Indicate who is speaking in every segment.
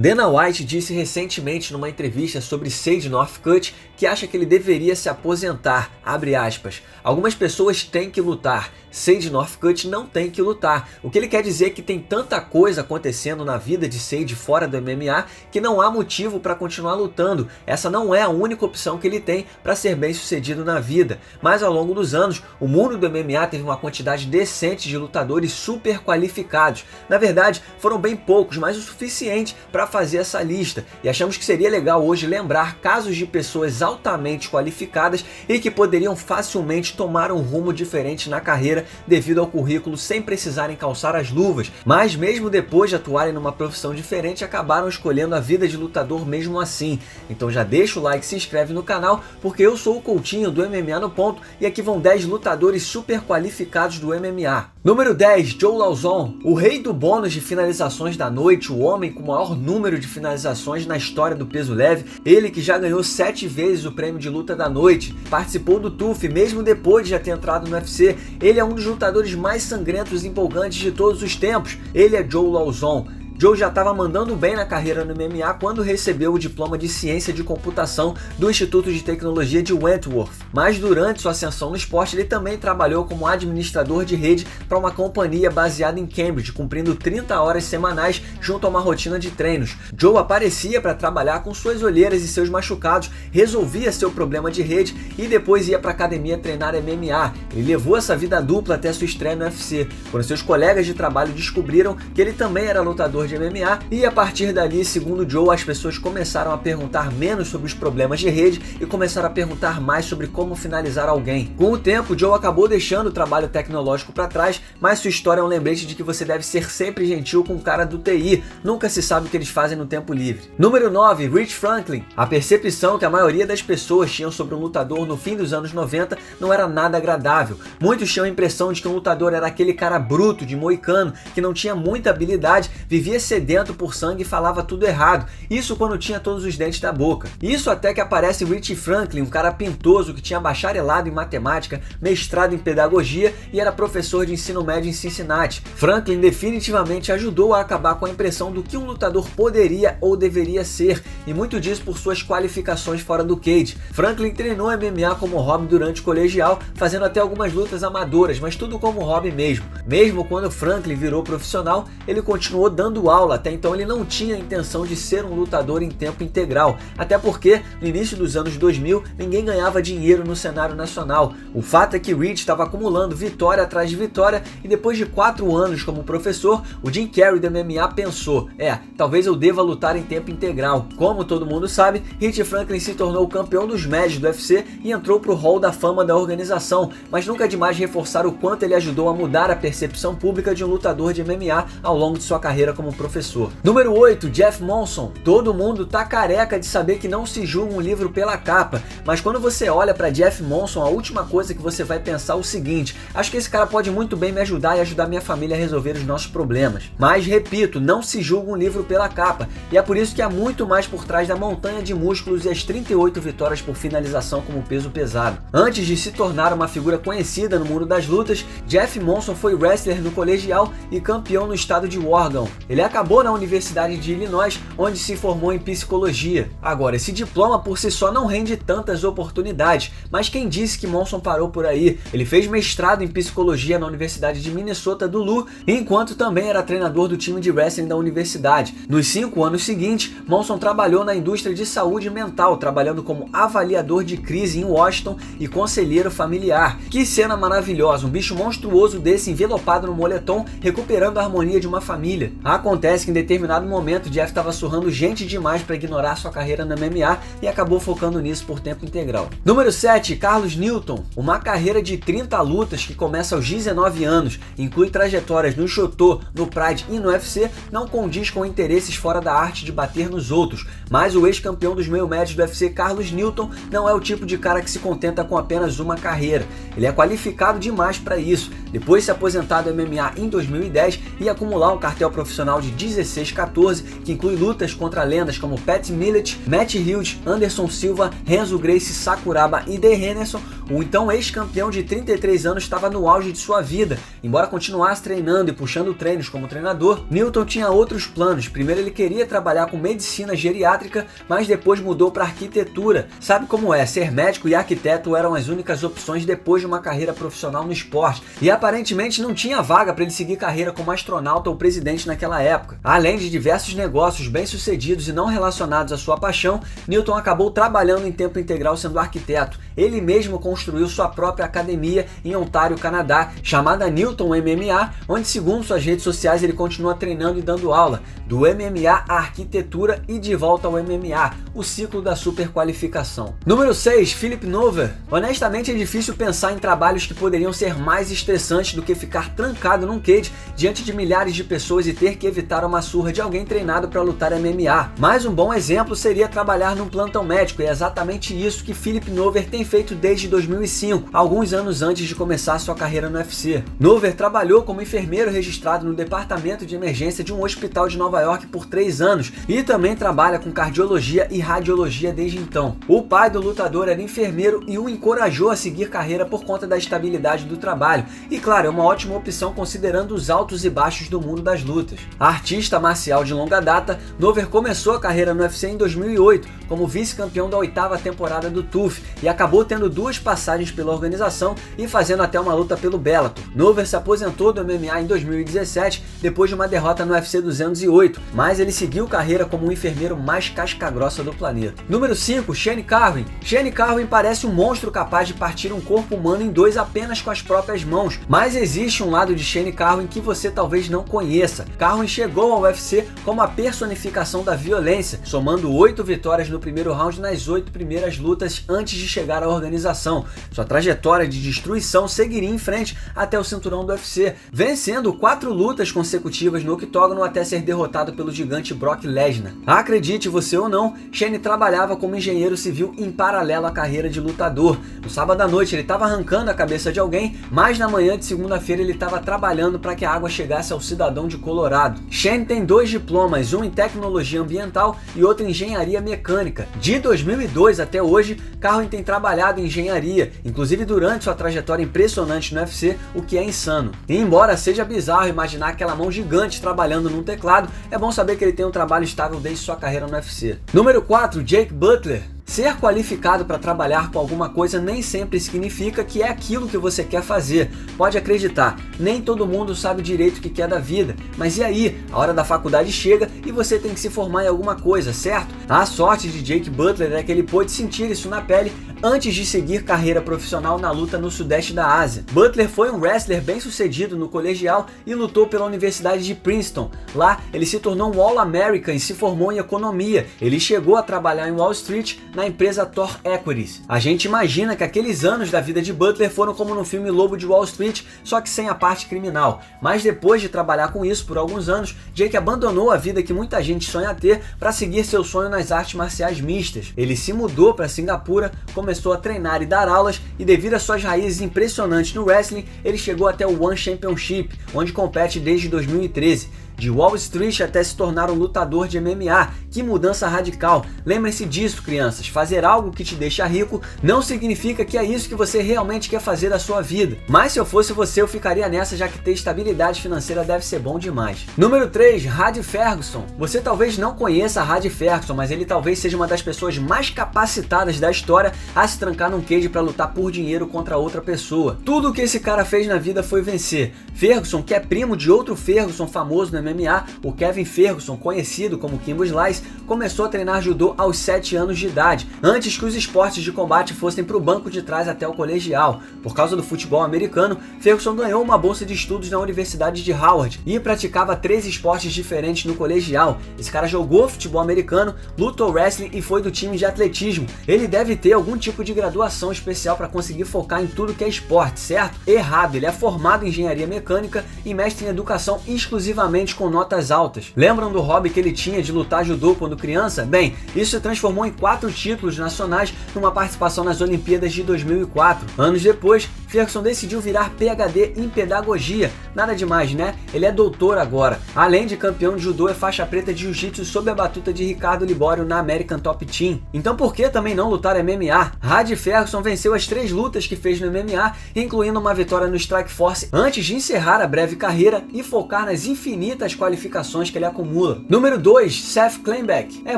Speaker 1: Dana White disse recentemente numa entrevista sobre Sage Northcutt que acha que ele deveria se aposentar, abre aspas. Algumas pessoas têm que lutar, Sage Northcutt não tem que lutar. O que ele quer dizer é que tem tanta coisa acontecendo na vida de Sage fora do MMA que não há motivo para continuar lutando. Essa não é a única opção que ele tem para ser bem sucedido na vida. Mas ao longo dos anos, o mundo do MMA teve uma quantidade decente de lutadores super qualificados. Na verdade, foram bem poucos, mas o suficiente para fazer essa lista. E achamos que seria legal hoje lembrar casos de pessoas altamente qualificadas e que poderiam facilmente tomar um rumo diferente na carreira devido ao currículo sem precisarem calçar as luvas, mas mesmo depois de atuarem numa profissão diferente, acabaram escolhendo a vida de lutador mesmo assim. Então já deixa o like e se inscreve no canal, porque eu sou o Coutinho do MMA no Ponto e aqui vão 10 lutadores super qualificados do MMA. Número 10, Joe Lauzon, o rei do bônus de finalizações da noite, o homem com o maior número de finalizações na história do peso leve, ele que já ganhou 7 vezes o prêmio de luta da noite, participou do TUF mesmo depois de já ter entrado no UFC, ele é um dos lutadores mais sangrentos e empolgantes de todos os tempos, ele é Joe Lauzon. Joe já estava mandando bem na carreira no MMA quando recebeu o diploma de Ciência de Computação do Instituto de Tecnologia de Wentworth. Mas durante sua ascensão no esporte, ele também trabalhou como administrador de rede para uma companhia baseada em Cambridge, cumprindo 30 horas semanais junto a uma rotina de treinos. Joe aparecia para trabalhar com suas olheiras e seus machucados, resolvia seu problema de rede e depois ia para a academia treinar MMA. Ele levou essa vida dupla até sua estreia no UFC, quando seus colegas de trabalho descobriram que ele também era lutador de MMA, e a partir dali, segundo Joe, as pessoas começaram a perguntar menos sobre os problemas de rede e começaram a perguntar mais sobre como finalizar alguém. Com o tempo, Joe acabou deixando o trabalho tecnológico para trás, mas sua história é um lembrete de que você deve ser sempre gentil com o cara do TI, nunca se sabe o que eles fazem no tempo livre. Número 9, Rich Franklin. A percepção que a maioria das pessoas tinham sobre um lutador no fim dos anos 90 não era nada agradável. Muitos tinham a impressão de que um lutador era aquele cara bruto, de moicano, que não tinha muita habilidade, vivia sedento por sangue e falava tudo errado. Isso quando tinha todos os dentes da boca. Isso até que aparece Rich Franklin, um cara pintoso que tinha bacharelado em matemática, mestrado em pedagogia e era professor de ensino médio em Cincinnati. Franklin definitivamente ajudou a acabar com a impressão do que um lutador poderia ou deveria ser, e muito disso por suas qualificações fora do cage. Franklin treinou MMA como hobby durante o colegial, fazendo até algumas lutas amadoras, mas tudo como hobby mesmo. Mesmo quando Franklin virou profissional, ele continuou dando aula, até então ele não tinha a intenção de ser um lutador em tempo integral, até porque no início dos anos 2000 ninguém ganhava dinheiro no cenário nacional. O fato é que Rich estava acumulando vitória atrás de vitória e depois de 4 anos como professor, o Jim Carrey do MMA pensou, talvez eu deva lutar em tempo integral. Como todo mundo sabe, Rich Franklin se tornou o campeão dos médios do UFC e entrou para o Hall da Fama da organização, mas nunca é demais reforçar o quanto ele ajudou a mudar a percepção pública de um lutador de MMA ao longo de sua carreira como professor. Número 8, Jeff Monson. Todo mundo tá careca de saber que não se julga um livro pela capa, mas quando você olha para Jeff Monson, a última coisa que você vai pensar é o seguinte: acho que esse cara pode muito bem me ajudar e ajudar minha família a resolver os nossos problemas. Mas repito, não se julga um livro pela capa, e é por isso que há muito mais por trás da montanha de músculos e as 38 vitórias por finalização como peso pesado. Antes de se tornar uma figura conhecida no mundo das lutas, Jeff Monson foi wrestler no colegial e campeão no estado de Oregon. Ele acabou na Universidade de Illinois, onde se formou em psicologia. Agora, esse diploma por si só não rende tantas oportunidades, mas quem disse que Monson parou por aí? Ele fez mestrado em psicologia na Universidade de Minnesota do Lu, enquanto também era treinador do time de wrestling da universidade. Nos 5 anos seguintes, Monson trabalhou na indústria de saúde mental, trabalhando como avaliador de crise em Washington e conselheiro familiar. Que cena maravilhosa, um bicho monstruoso desse envelopado no moletom, recuperando a harmonia de uma família. Acontece que em determinado momento Jeff estava surrando gente demais para ignorar sua carreira no MMA e acabou focando nisso por tempo integral. Número 7, Carlos Newton. Uma carreira de 30 lutas que começa aos 19 anos, inclui trajetórias no Shotô, no Pride e no UFC, não condiz com interesses fora da arte de bater nos outros, mas o ex-campeão dos meio médios do UFC, Carlos Newton, não é o tipo de cara que se contenta com apenas uma carreira. Ele é qualificado demais para isso. Depois de se aposentar do MMA em 2010 e acumular um cartel profissional de 16-14, que inclui lutas contra lendas como Pat Millett, Matt Hughes, Anderson Silva, Renzo Gracie, Sakuraba e The Henderson, O então ex-campeão de 33 anos estava no auge de sua vida. Embora continuasse treinando e puxando treinos como treinador, Newton tinha outros planos. Primeiro ele queria trabalhar com medicina geriátrica, mas depois mudou para arquitetura. Sabe como é? Ser médico e arquiteto eram as únicas opções depois de uma carreira profissional no esporte. E aparentemente não tinha vaga para ele seguir carreira como astronauta ou presidente naquela época. Além de diversos negócios bem-sucedidos e não relacionados à sua paixão, Newton acabou trabalhando em tempo integral sendo arquiteto. Ele mesmo construiu sua própria academia em Ontário, Canadá, chamada Newton MMA, onde, segundo suas redes sociais, ele continua treinando e dando aula. Do MMA à arquitetura e de volta ao MMA, o ciclo da superqualificação. Número 6, Philip Nover. Honestamente é difícil pensar em trabalhos que poderiam ser mais estressantes do que ficar trancado num cage diante de milhares de pessoas e ter que evitar uma surra de alguém treinado para lutar MMA. Mas um bom exemplo seria trabalhar num plantão médico, e é exatamente isso que Philip Nover tem feito desde 2005, alguns anos antes de começar sua carreira no UFC. Nover trabalhou como enfermeiro registrado no departamento de emergência de um hospital de Nova York por 3 anos e também trabalha com cardiologia e radiologia desde então. O pai do lutador era enfermeiro e o encorajou a seguir carreira por conta da estabilidade do trabalho. E claro, é uma ótima opção considerando os altos e baixos do mundo das lutas. Artista marcial de longa data, Nover começou a carreira no UFC em 2008 como vice-campeão da 8ª temporada do TUF e acabou tendo 2 passagens pela organização e fazendo até uma luta pelo Bellator. Nover se aposentou do MMA em 2017 depois de uma derrota no UFC 208, mas ele seguiu carreira como o enfermeiro mais casca-grossa do planeta. Número 5, Shane Carwin. Shane Carwin parece um monstro capaz de partir um corpo humano em 2 apenas com as próprias mãos, mas existe um lado de Shane Carwin que você talvez não conheça. Carwin chegou ao UFC como a personificação da violência, somando 8 vitórias no primeiro round nas 8 primeiras lutas antes de chegar à organização. Sua trajetória de destruição seguiria em frente até o cinturão do UFC, vencendo 4 lutas consecutivas no octógono até ser derrotado pelo gigante Brock Lesnar. Acredite você ou não, Shane trabalhava como engenheiro civil em paralelo à carreira de lutador. No sábado à noite ele estava arrancando a cabeça de alguém, mas na manhã de segunda-feira ele estava trabalhando para que a água chegasse ao cidadão de Colorado. Shane tem 2 diplomas, um em tecnologia ambiental e outro em engenharia mecânica. De 2002 até hoje, Carwin tem trabalhado em engenharia, inclusive durante sua trajetória impressionante no UFC, o que é insano. E embora seja bizarro imaginar aquela mão gigante trabalhando num teclado, é bom saber que ele tem um trabalho estável desde sua carreira no UFC. Número 4, Jake Butler. Ser qualificado para trabalhar com alguma coisa nem sempre significa que é aquilo que você quer fazer. Pode acreditar, nem todo mundo sabe direito o que quer da vida. Mas e aí? A hora da faculdade chega e você tem que se formar em alguma coisa, certo? A sorte de Jake Butler é que ele pôde sentir isso na pele antes de seguir carreira profissional na luta no sudeste da Ásia. Butler foi um wrestler bem sucedido no colegial e lutou pela Universidade de Princeton. Lá, ele se tornou um All-American e se formou em economia. Ele chegou a trabalhar em Wall Street na empresa Thor Equities. A gente imagina que aqueles anos da vida de Butler foram como no filme Lobo de Wall Street, só que sem a parte criminal. Mas depois de trabalhar com isso por alguns anos, Jake abandonou a vida que muita gente sonha ter para seguir seu sonho nas artes marciais mistas. Ele se mudou para Singapura, começou a treinar e dar aulas e devido às suas raízes impressionantes no wrestling, ele chegou até o One Championship, onde compete desde 2013. De Wall Street até se tornar um lutador de MMA. Que mudança radical! Lembrem-se disso, crianças. Fazer algo que te deixa rico não significa que é isso que você realmente quer fazer da sua vida. Mas se eu fosse você, eu ficaria nessa, já que ter estabilidade financeira deve ser bom demais. Número 3, Hadi Ferguson. Você talvez não conheça Hadi Ferguson, mas ele talvez seja uma das pessoas mais capacitadas da história a se trancar num cage para lutar por dinheiro contra outra pessoa. Tudo o que esse cara fez na vida foi vencer. Ferguson, que é primo de outro Ferguson famoso no MMA, o Kevin Ferguson, conhecido como Kimbo Slice, começou a treinar judô aos 7 anos de idade, antes que os esportes de combate fossem para o banco de trás até o colegial. Por causa do futebol americano, Ferguson ganhou uma bolsa de estudos na Universidade de Howard e praticava 3 esportes diferentes no colegial. Esse cara jogou futebol americano, lutou wrestling e foi do time de atletismo. Ele deve ter algum tipo de graduação especial para conseguir focar em tudo que é esporte, certo? Errado, ele é formado em engenharia mecânica e mestre em educação exclusivamente com notas altas. Lembram do hobby que ele tinha de lutar judô quando criança? Bem, isso se transformou em 4 títulos nacionais numa participação nas Olimpíadas de 2004. Anos depois, Ferguson decidiu virar PhD em pedagogia. Nada demais, né? Ele é doutor agora. Além de campeão de judô, é faixa preta de jiu-jitsu sob a batuta de Ricardo Libório na American Top Team. Então por que também não lutar MMA? Hadi Ferguson venceu as 3 lutas que fez no MMA, incluindo uma vitória no Strikeforce, antes de encerrar a breve carreira e focar nas infinitas qualificações que ele acumula. Número 2, Seth Kleinbeck. É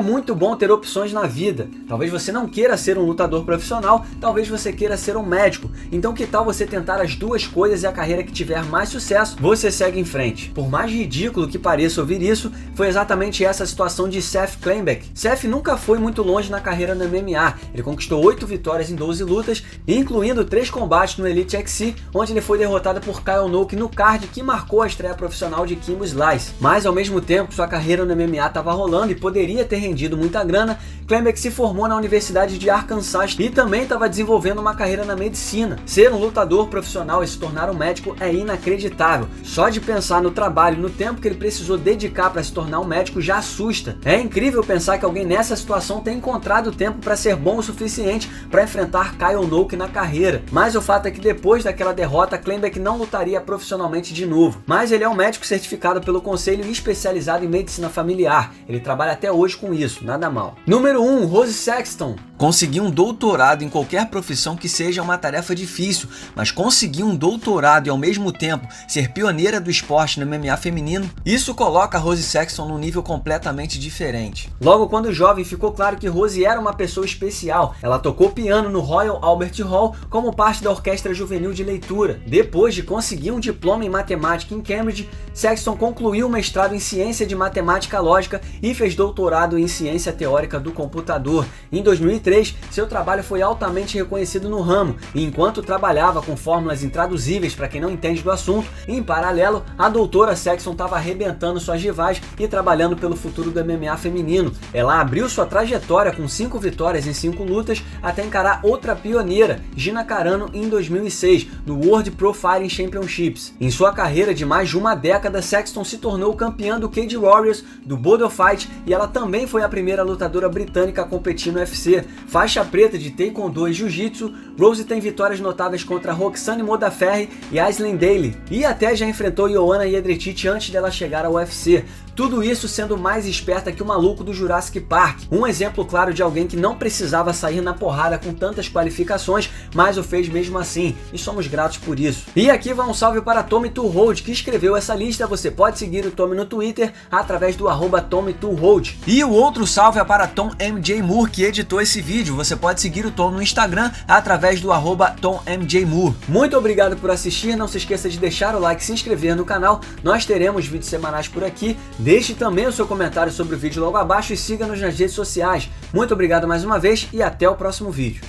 Speaker 1: muito bom ter opções na vida. Talvez você não queira ser um lutador profissional, talvez você queira ser um médico. Então que tal você tentar as duas coisas e a carreira que tiver mais sucesso, você segue em frente. Por mais ridículo que pareça ouvir isso, foi exatamente essa a situação de Seth Kleinbeck. Seth nunca foi muito longe na carreira no MMA. Ele conquistou 8 vitórias em 12 lutas, incluindo 3 combates no Elite XC, onde ele foi derrotado por Kyle Noke no card que marcou a estreia profissional de Kimbo Slice. Mas ao mesmo tempo que sua carreira no MMA estava rolando e poderia ter rendido muita grana, Kleinbeck se formou na Universidade de Arkansas e também estava desenvolvendo uma carreira na medicina. Ser um lutador profissional e se tornar um médico é inacreditável. Só de pensar no trabalho e no tempo que ele precisou dedicar para se tornar um médico já assusta. É incrível pensar que alguém nessa situação tenha encontrado tempo para ser bom o suficiente para enfrentar Kyle Noke na carreira. Mas o fato é que depois daquela derrota, Kleinbeck não lutaria profissionalmente de novo. Mas ele é um médico certificado pelo Conselho especializado em medicina familiar. Ele trabalha até hoje com isso, nada mal. Número 1, Rose Sexton. Conseguir um doutorado em qualquer profissão que seja uma tarefa difícil, mas conseguir um doutorado e ao mesmo tempo ser pioneira do esporte no MMA feminino, isso coloca a Rose Sexton num nível completamente diferente. Logo quando jovem, ficou claro que Rose era uma pessoa especial. Ela tocou piano no Royal Albert Hall como parte da Orquestra Juvenil de Leitura. Depois de conseguir um diploma em matemática em Cambridge, Sexton concluiu um mestrado em ciência de matemática lógica e fez doutorado em ciência teórica do computador. Em 2003, seu trabalho foi altamente reconhecido no ramo, e enquanto trabalhava com fórmulas intraduzíveis para quem não entende do assunto, em paralelo, a doutora Sexton estava arrebentando suas rivais e trabalhando pelo futuro do MMA feminino. Ela abriu sua trajetória com 5 vitórias em 5 lutas até encarar outra pioneira, Gina Carano, em 2006, no World Pro Fighting Championships. Em sua carreira de mais de uma década, Sexton se tornou campeã do Cage Warriors, do Bodo Fight, e ela também foi a primeira lutadora britânica a competir no UFC. Faixa preta de Taekwondo e Jiu-Jitsu, Rose tem vitórias notáveis contra Roxane Modafferi e Aislinn Daly, e até já enfrentou Joanna Jedrzejczyk antes dela chegar ao UFC. Tudo isso sendo mais esperta que o maluco do Jurassic Park. Um exemplo claro de alguém que não precisava sair na porrada com tantas qualificações, mas o fez mesmo assim, e somos gratos por isso. E aqui vai um salve para Tommy Tuhold, que escreveu essa lista. Você pode seguir o Tommy no Twitter através do @TommyTuhold. E o outro salve é para Tom MJ Moore, que editou esse vídeo. Você pode seguir o Tom no Instagram através do @TomMJMoore. Muito obrigado por assistir, não se esqueça de deixar o like e se inscrever no canal. Nós teremos vídeos semanais por aqui. Deixe também o seu comentário sobre o vídeo logo abaixo e siga-nos nas redes sociais. Muito obrigado mais uma vez e até o próximo vídeo.